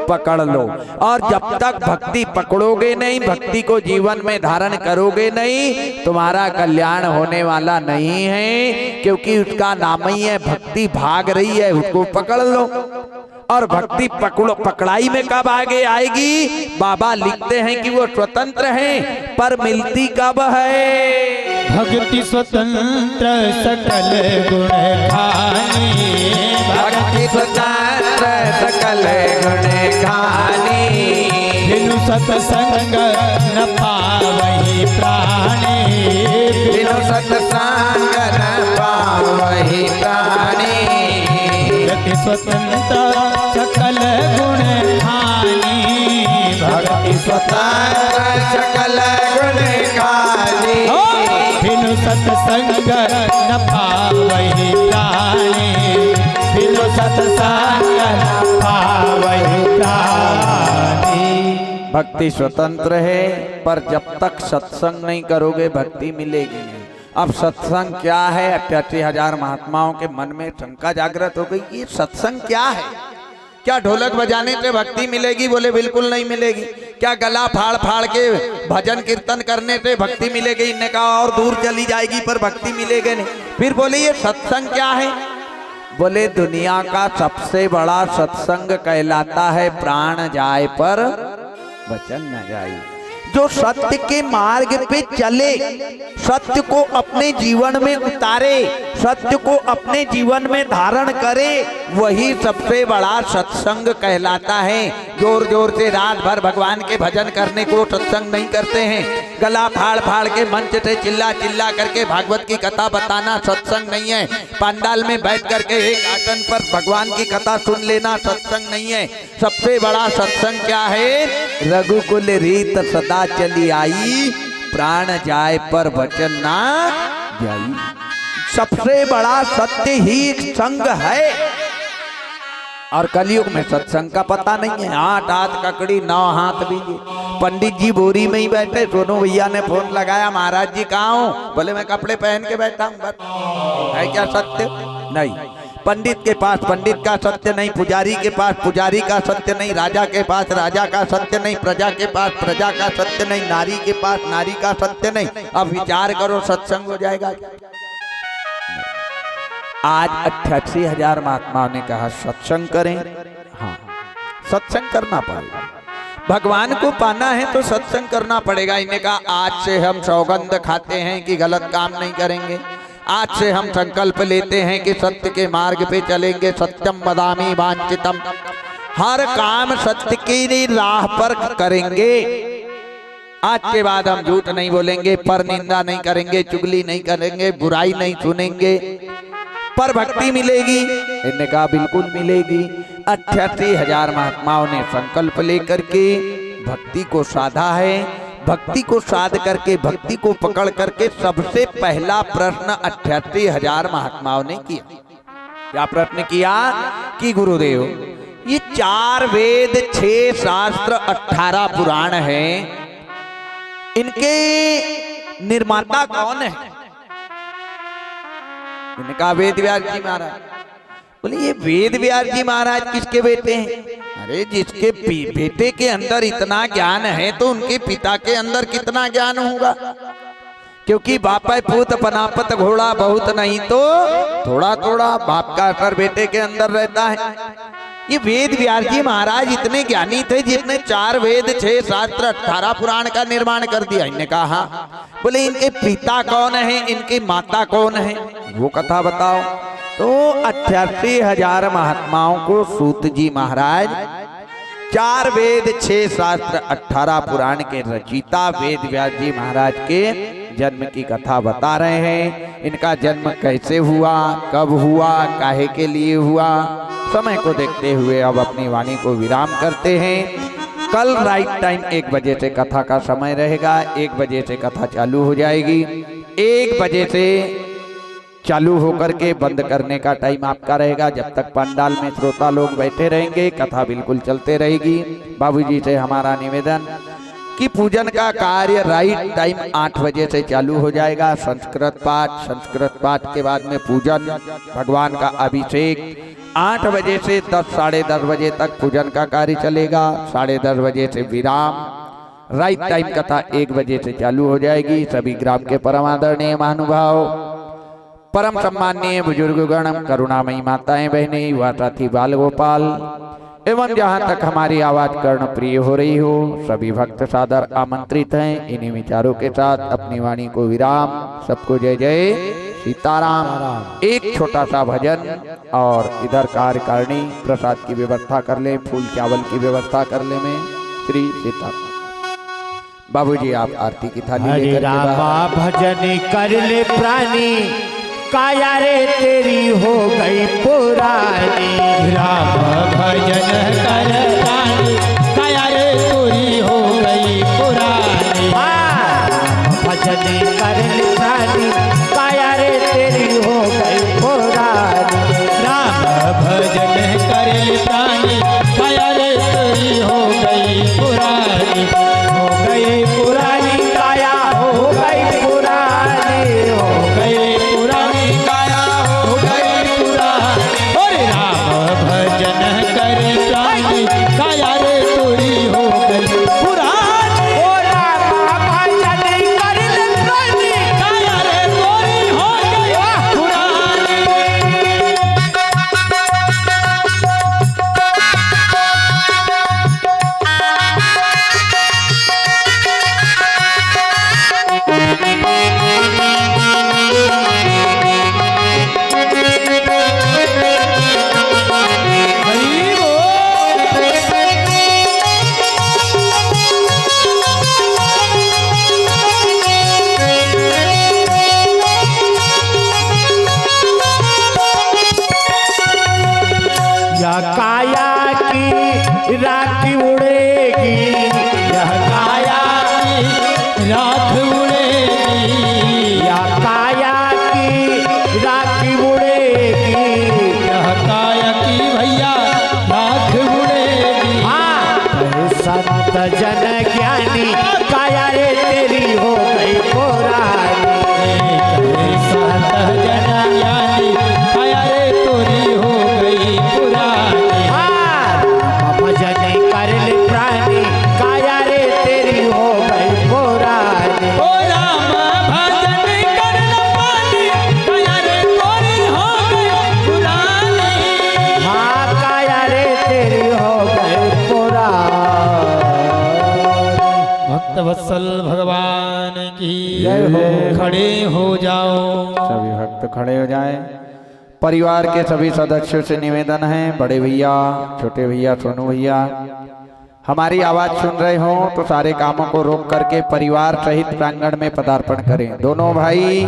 पकड़ लो। और जब तक भक्ति पकड़ोगे नहीं, भक्ति को जीवन में धारण करोगे नहीं, तुम्हारा कल्याण होने वाला नहीं है। क्योंकि उसका नाम ही है भक्ति, भाग रही है, उसको पकड़ लो। और भक्ति पकड़ाई में कब आगे आएगी? बाबा लिखते हैं कि वो स्वतंत्र हैं, पर मिलती कब है? भक्ति स्वतंत्र सकल गुण खानी, भक्ति स्वतंत्र सकल गुण खानी, बिनु सत्संग न पावहि प्राणी, बिनु सत्संग न पावहि प्राणी। भक्ति स्वतंत्र सकल गुण खानी, भक्ति स्वतंत्र सकल गुण खानी, बिनु सत्संग न पावहि प्राणी, बिनु सत्संग न पावहि प्राणी। भक्ति स्वतंत्र है, पर जब तक सत्संग नहीं करोगे भक्ति मिलेगी नहीं। अब सत्संग क्या है? 88,000 महात्माओं के मन में शंका जागृत हो गई, ये सत्संग क्या है? क्या ढोलक बजाने से भक्ति मिलेगी? बोले बिल्कुल नहीं मिलेगी। क्या गला फाड़ फाड़ के भजन कीर्तन करने से भक्ति मिलेगी? इनने कहा और दूर चली जाएगी पर भक्ति मिलेगी नहीं। फिर बोले ये सत्संग क्या है? बोले दुनिया का सबसे बड़ा सत्संग कहलाता है प्राण जाए पर वचन न जाए। जो सत्य के मार्ग पे चले, सत्य को अपने जीवन में उतारे, सत्य को अपने जीवन में धारण करे, वही सबसे बड़ा सत्संग कहलाता है। जोर जोर से रात भर भगवान के भजन करने को सत्संग नहीं करते हैं। गला फाड़ फाड़ के मंच से चिल्ला चिल्ला करके भागवत की कथा बताना सत्संग नहीं है। पंडाल में बैठ करके एक आसन पर भगवान की कथा सुन लेना सत्संग नहीं है। सबसे बड़ा सत्संग क्या है? रघुकुल रीत सदा चली आई, प्राण जाए पर वचन ना जाई। सबसे बड़ा सत्य ही संग है। और कलयुग में सत्संग का पता नहीं है। 8 हाथ ककड़ी 9 हाथ बीजे। पंडित जी बोरी में ही बैठे, सोनू भैया ने फोन लगाया, महाराज जी कहाँ हो? बोले मैं कपड़े पहन के बैठा हूँ। बस है क्या सत्य? नहीं। पंडित के पास पंडित का सत्य नहीं, पुजारी के पास पुजारी का सत्य नहीं, राजा के पास राजा का सत्य नहीं, प्रजा के पास प्रजा का सत्य नहीं, नारी के पास नारी का सत्य नहीं। अब विचार करो सत्संग हो जाएगा? आज 88,000 महात्माओं ने कहा सत्संग करें। हाँ, सत्संग करना पड़ेगा। भगवान को पाना है तो सत्संग करना पड़ेगा। इन्हें कहा आज से हम सौगंध खाते हैं कि गलत काम नहीं करेंगे। आज से हम संकल्प लेते हैं कि सत्य के मार्ग पे चलेंगे। सत्यम वदामि वांछितम, हर काम सत्य की राह पर करेंगे। आज के बाद हम झूठ नहीं बोलेंगे, पर निंदा नहीं करेंगे, चुगली नहीं करेंगे, बुराई नहीं सुनेंगे। पर भक्ति मिलेगी? इन्होंने कहा बिल्कुल मिलेगी। 88,000 महात्माओं ने संकल्प लेकर के भक्ति को साधा है। भक्ति को साध करके, भक्ति को पकड़ करके सबसे पहला प्रश्न 88,000 महात्माओं ने किया। क्या प्रश्न किया? कि गुरुदेव, ये 4 वेद, 6 शास्त्र, 18 पुराण हैं, इनके निर्माता कौन है? इनका वेद व्यास जी महाराज। बोले ये वेद व्यास जी महाराज किसके बेटे हैं? अरे जिसके बेटे के अंदर इतना ज्ञान है तो उनके पिता के अंदर कितना ज्ञान होगा? क्योंकि बाप पूत पनापत घोड़ा बहुत नहीं तो थोड़ा थोड़ा, बाप का असर बेटे के अंदर रहता है। ये वेद व्यास जी महाराज इतने ज्ञानी थे जिसने 4 वेद, 6 शास्त्र, 18 पुराण का निर्माण कर दिया। इन्हें कहा, बोले इनके पिता कौन है, इनकी माता कौन है, वो कथा बताओ। तो 88,000 महात्माओं को सूत जी महाराज 4 वेद 6 शास्त्र 18 पुराण के रचयिता वेद व्यास जी महाराज के जन्म की कथा बता रहे हैं। इनका जन्म कैसे हुआ, कब हुआ, काहे के लिए हुआ, समय को देखते हुए अब अपनी वाणी को विराम करते हैं। कल राइट टाइम 1 बजे से कथा का समय रहेगा। 1 बजे से कथा चालू हो जाएगी। 1 बजे से चालू होकर के बंद करने का टाइम आपका रहेगा। जब तक पंडाल में श्रोता लोग बैठे रहेंगे कथा बिल्कुल चलते रहेगी। बाबूजी से हमारा निवेदन कि पूजन का कार्य राइट टाइम 8 बजे से चालू हो जाएगा। संस्कृत पाठ के बाद में पूजन, भगवान का अभिषेक 8 बजे से 10 साढ़े 10 बजे तक पूजन का कार्य चलेगा। 10:30 बजे से विराम। राइट टाइम कथा 1 बजे से चालू हो जाएगी। सभी ग्राम के परम आदरणीय महानुभाव, परम सम्माननीय बुजुर्गगण, करुणामयी माताएं बहनें, युवा साथी बाल गोपाल एवं जहां तक हमारी आवाज कर्ण प्रिय हो रही हो, सभी भक्त सादर आमंत्रित हैं। इन्हीं विचारों के साथ अपनी वाणी को विराम। सबको जय जय सीताराम। एक छोटा सा भजन और इधर कार्यकारिणी प्रसाद की व्यवस्था कर ले, फूल चावल की व्यवस्था कर ले में श्री सीताराम। बाबूजी आप आरती की थाली हरे लेकर के रामा बाहर। भजन कर ले प्राणी, काया रे तेरी हो गई पुरानी। राम भजन कर प्राणी, काया रे तोरी हो गई पुरानी। भजन कर ले प्राणी, काया रे तेरी हो गई पुरानी। राम भजन कर प्राणी, काया रे तोरी हो गई पुरानी। हो गई पुरानी काया, हो गई पुरानी, हो गई पुरानी काया हो गई पुरानी। और राम भजन कर प्राणी, काया रे तोरी हो गई पुरानी। ओ रामा भजन कर ले प्राणी, काया रे तोरी हो गई पुरानी। या काया की राखी उड़ेगी, यह काया की रात उड़ेगी। या काया की राखी उड़ेगी। यह काया की भैया रात उड़ेगी। हाँ संत जन ज्ञानी, काया रे तेरी हो गई पुरानी। संत जन ज्ञानी, काया रे तोरी हो गई पुरानी। भजन कर ले प्राणी, काया रे तेरी हो गई पुरानी। ओ राम भजन कर प्राणी, काया रे तोरी हो गई पुरानी। हाँ काया रे तेरी हो गई पुरानी। भक्त वत्सल भगवान की जय हो। खड़े हो जाओ। सभी भक्त खड़े हो जाएं। परिवार के सभी सदस्यों से निवेदन है, बड़े भैया, छोटे भैया, सोनू भैया, हमारी आवाज सुन रहे हो तो सारे कामों को रोक करके परिवार सहित प्रांगण में पदार्पण करें। दोनों भाई,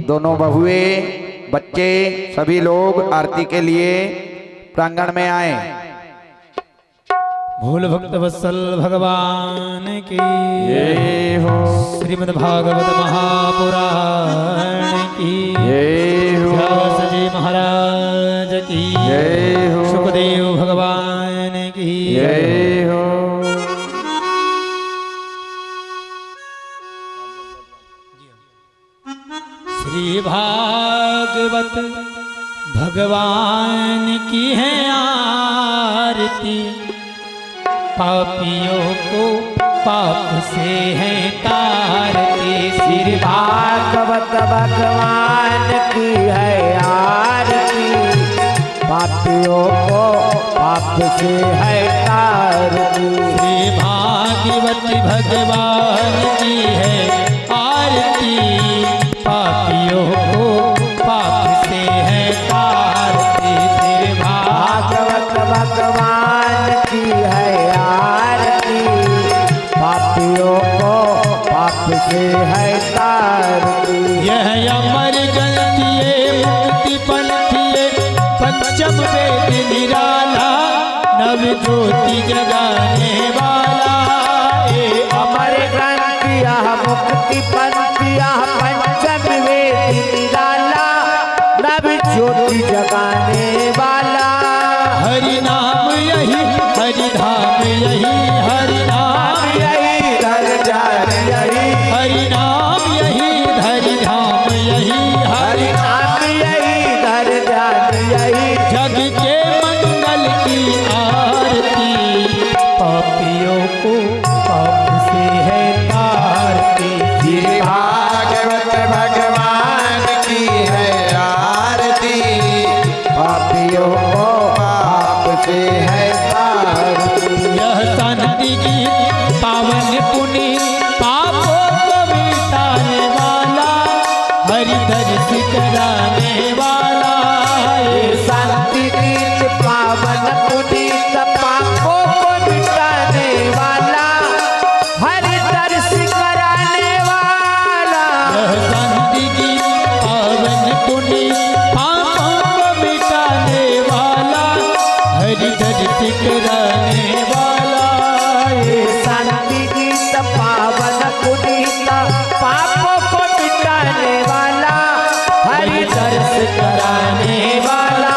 दोनों बहुए, बच्चे, सभी लोग आरती के लिए प्रांगण में आए। भूल भक्त वत्सल भगवान की ये हो, श्रीमद् भागवत महापुराण की ये हो, व्यास जी महाराज की ये हो, सुखदेव भगवान की ये हो। श्री भागवत भगवान की है आरती। पापियों को पाप से है तारती। श्री भागवत भगवान की है आरती। पापियों को पाप से है तारती। श्री भागवत भगवान की है आरती। पापियों को पाप से है तारती। से है तारती। यह अमर ग्रंथि ये मुक्ति पंथी ये पंचम वेद निराला नव ज्योति जगाने वाला। अमर ग्रंथ यह मुक्ति पंथ यह पंचम वेद निराला नव ज्योति जगाने वाला। हरि नाम यही हरि धाम यही हरि नाम यही धर जान यही हरि नाम यही हरि धाम यही हरि नाम यही धर जान यही। जग के मंगल की आरती पापियों को पाप से है तारती। श्री भागवत भगवान की है आरती पापियों को पाप से है तारती। यह शांति की पावन पुनि पापों को मिटाने वाला हरि दर्श कराने वाला। शांति गीत पावन पुनीत पापों को मिटाने वाला हरि दर्श कराने वाला। यह शांति की पावन पुनि पापों को मिटाने वाला हरि दर्श कराने वाला। शांति गीत पावन पुनीत पापों को मिटाने वाला हरि दर्श कराने वाला।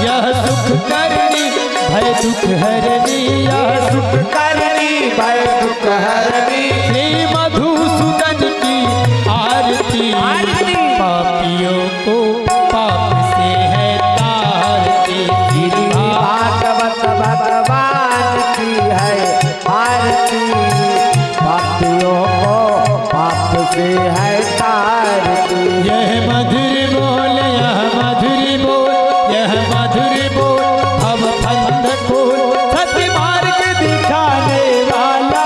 यह सुख करनी भय दुख हरनी यह सुख करनी भय दुख हरनी श्री मधुसूदन की आरती आरती। पापियों को पाप से है तारती। श्री भागवत भगवान की है आरती पापियों को पाप से है तारती। यह मधुर बोल यह मधुर बोल यह मधुर बोल अब फंद खोल सत्य मार्ग दिखाने वाला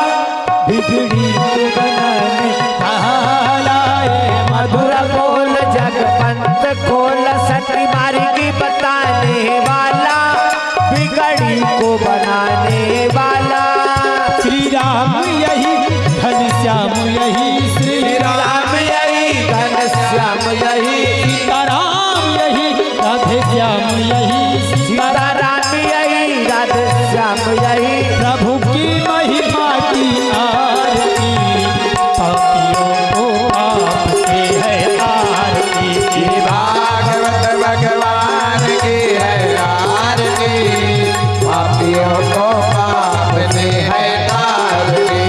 बिगड़ी को बनाने वाला। ये मधुर बोल जग पंथ खोल सती मार्गी बताने वाला बिगड़ी को बनाने वाला। श्री राम यही घनश्याम यही श्री राम यही घनश्याम यही सीता राम यही राधे श्याम यही सीता राम यही राधे श्याम यही। प्रभु की महिमा की आरती पापियों को आप से है आरती। श्री भागवत भगवान की है आरती पापियों को पाप से है तारती।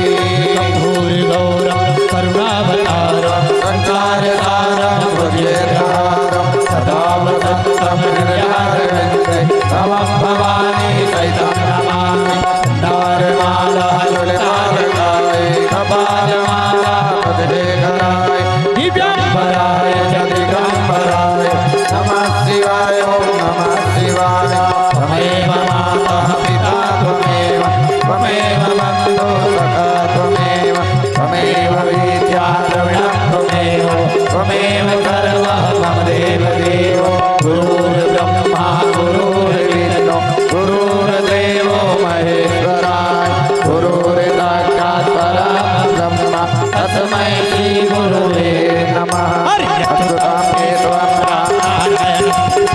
घोर गौरव करुणावतारम संसार सारम भुजगेन्द्रहारम सदा वसन्तं हृदयारविन्दे तमं भवानी सहितं नमामि। नारमाला ललितार्काय कपालमाला पद्मेकराय दिव्याम्बराय च दिगम्बराय नमः शिवाय ॐ नमः शिवाय। त्वमेव माता पिता त्वमेव त्वमेव बन्धुः सखा त्वमेव त्वमेव विद्या द्रविणं त्वमेव त्वमेव सर्वः मम देवदेवो गुरुर्ब्रह्मा गुरुर्विष्णु गुरुर्देवो महेश्वराय गुरुर्साक्षात् परब्रह्म तस्मै श्री गुरुवे नमः। हरि अस्तु ते त्वं नारायण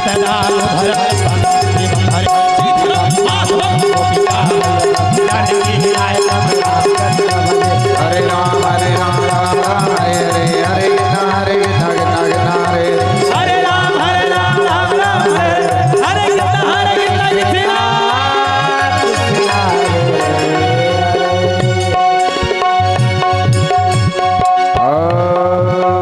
तदालु भरत